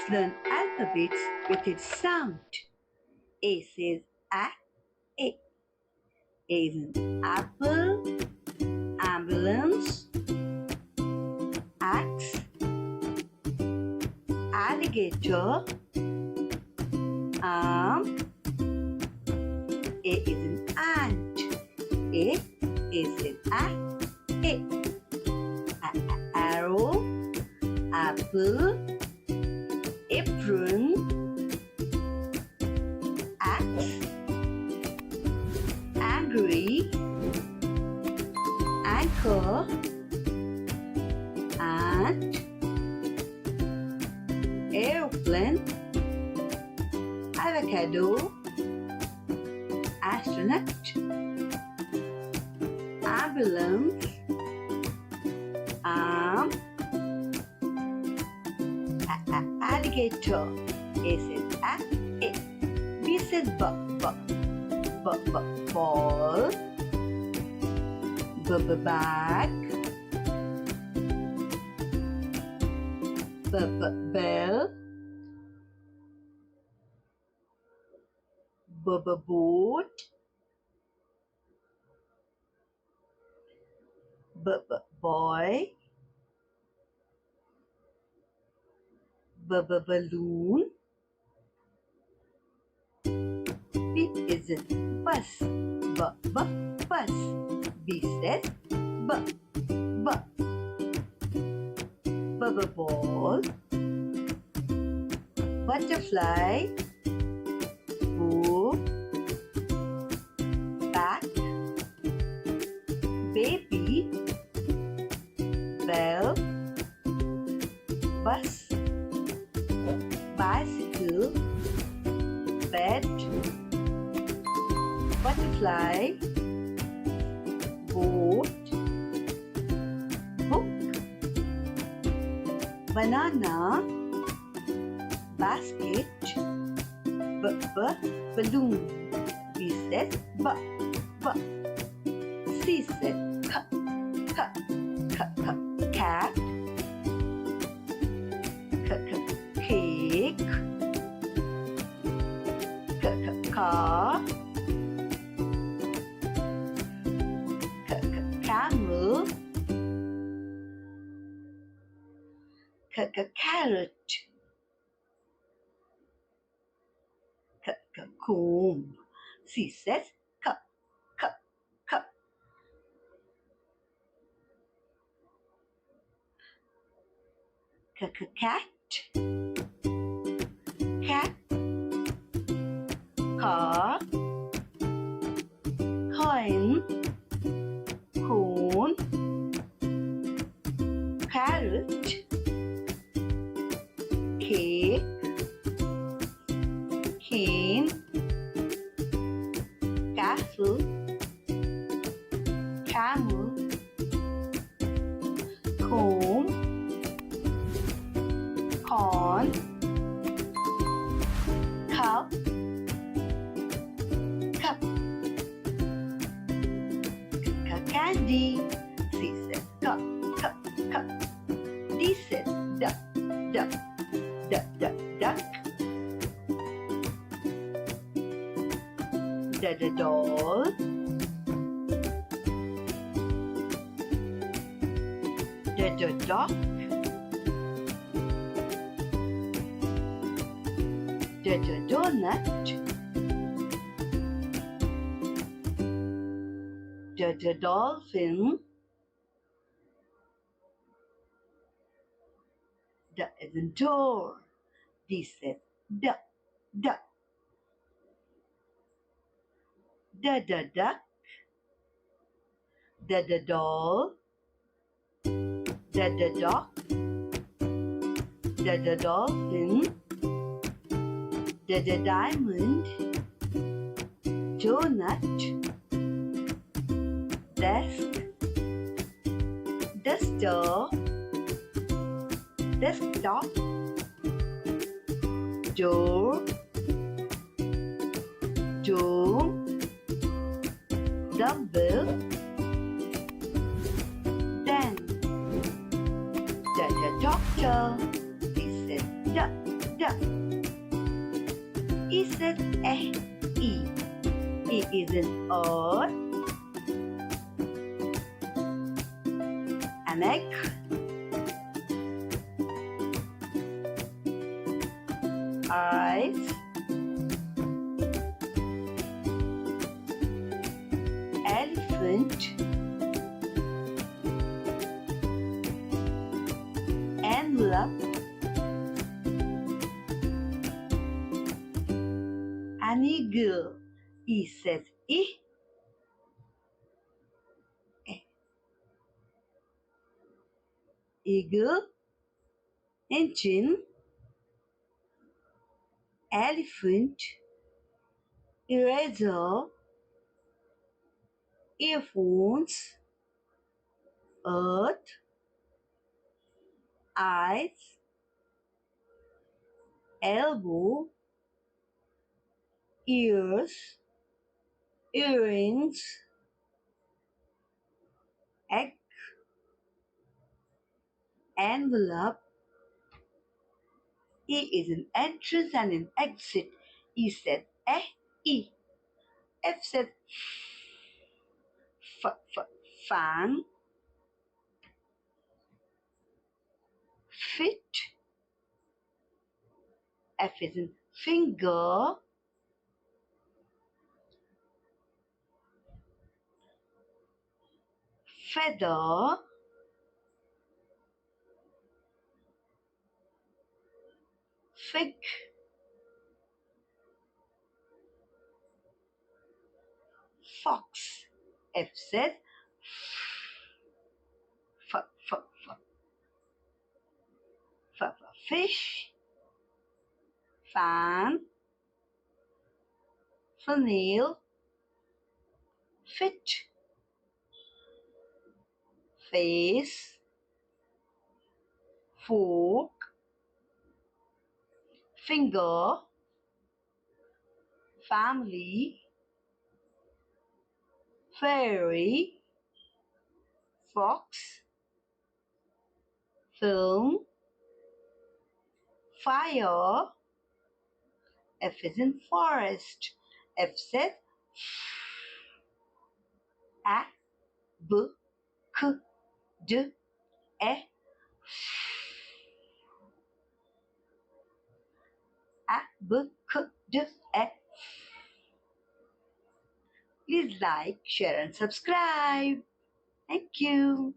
Let's learn alphabets with its sound. A says A. A. A is in apple, ambulance, axe, alligator, arm. A is in ant. A is in arrow, apple, apron, axe, angry, anchor, ant, aeroplane, avocado, astronaut, ambulance, arm, alligator. A says A. B says ball, bag, bell, boat, boy, balloon. B is in bus, bus. B says ball, butterfly, book, bat, baby, bell, bus, bicycle, bed, butterfly, boat, book, banana, basket, balloon. B says b. C says cat, cake, car, camel, carrot, comb. C says cup. Cat, car, coin, cone, carrot, cake, cane, castle, camel, comb, corn, cup, candy. C says cup. D says duck. Doll, duck, donut, dolphin, is a door. D says duck. Duck, doll, dock, dolphin, diamond, donut, desk, duster, desktop, door, dome, dumbbell, then, doctor. He said, duck. an earth. An egg. Eyes. Elephant. Envelope. An eagle. E says E. Eagle. Engine. Elephant. Eraser. Earphones. Earth. Eyes. Elbow. Ears. Earrings. Egg. Envelope. E is an entrance and an exit. E said E. F said fan. Fit. F is in finger. Feather. Fig. Fox. F said fish. Fan. Snail. Fit. Face. Fork. Finger. Family. Fairy. Fox. Film. Fire. F is in forest. F said A, B, K, D, E, A, B, K, D, E. Please like, share and subscribe. Thank you.